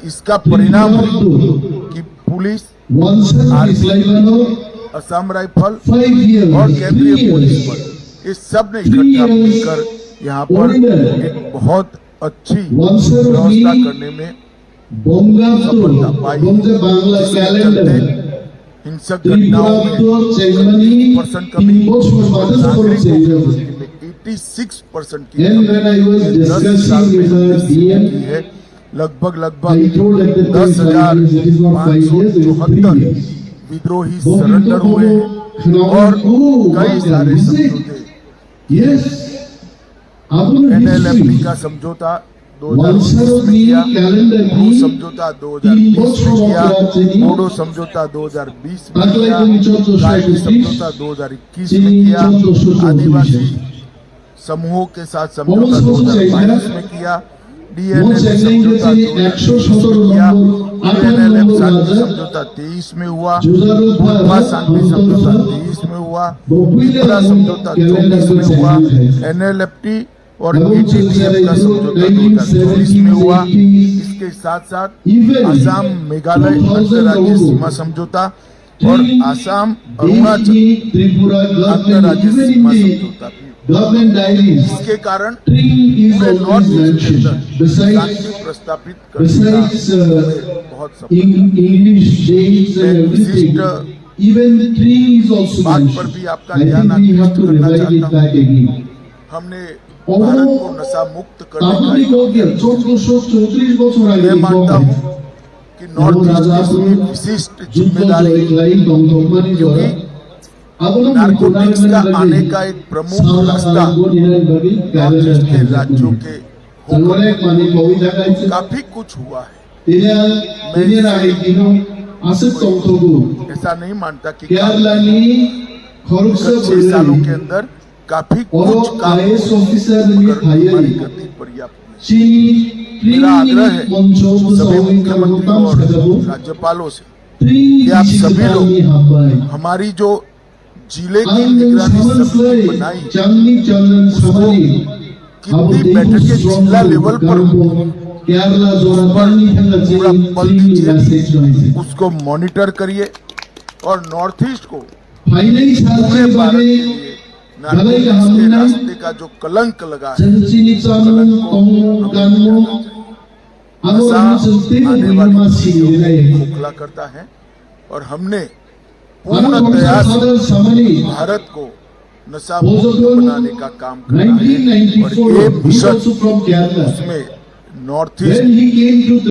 इसका परिणाम है कि पुलिस, असम राइफल और केंद्रीय पुलिस बल इस सब ने इकट्ठा मिलकर यहाँ पर एक बहुत अच्छी व्यवस्था करने में सफलता पाई। जिसके चलते हिंसक घटनाओं में 30% कमी और नागरिकों में 86% की कमी 10 साल में की है। लगभग 10,574 विद्रोही सरेंडर हुए हैं और कई सारे समझौते, NLFP का समझौता 2019 में किया, ब्रू समझौता 2020 में किया, बोडो समझौता 2020 में किया, कायमी समझौता 2021 में किया, आदिवासी समूहों के साथ समझौता 2022 में किया, DNLF समझौता 2020 में किया, DNLF शांति समझौता 23 में हुआ, बुरभा शांति समझौता 23 में हुआ, त्रिपुरा समझौता 24 में हुआ, NLFT और ATTF का समझौता 2024 में हुआ। इसके साथ साथ आसाम मेघालय अंतर्राज्यीय सीमा समझौता और आसाम अरुणाचल अंतर्राज्यीय सीमा समझौता भी। इसके कारण पूरे नॉर्थ ईस्ट के अंदर शांति प्रस्तापित करने का बहुत विशिष्ट बात पर भी आपका ध्यान आकृष्ट करना चाहता हूँ। हमने भारत को नशा मुक्त करने का मैं मानता हूँ कि नॉर्थ ईस्ट की विशिष्ट जिम्मेदारी, क्योंकि नारकोटिक्स का आने का एक प्रमुख रास्ता नॉर्थ ईस्ट के राज्यों के होकर काफी कुछ हुआ है। मैं ऐसा नहीं मानता कि 6 सालों के अंदर काफी कुछ काम पर्याप्त। मेरा आग्रह है सभी मुख्यमंत्रियों और राज्यपालों से कि आप सभी लोग हमारी जो जिले की निगरानी समिति बनाई उसको कितनी बैठकें जिला लेवल पर पूरा बल दीजिए, उसको मॉनिटर करिए और नॉर्थ ईस्ट को पूरे भारत के लिए नारकोटिक्स के रास्ते का जो कलंक लगा है, आने वाली खोखला करता है और हमने पूर्णतया भारत को नशा मुक्त बनाने का काम करना है और ये मिशन उसमें नॉर्थ ईस्ट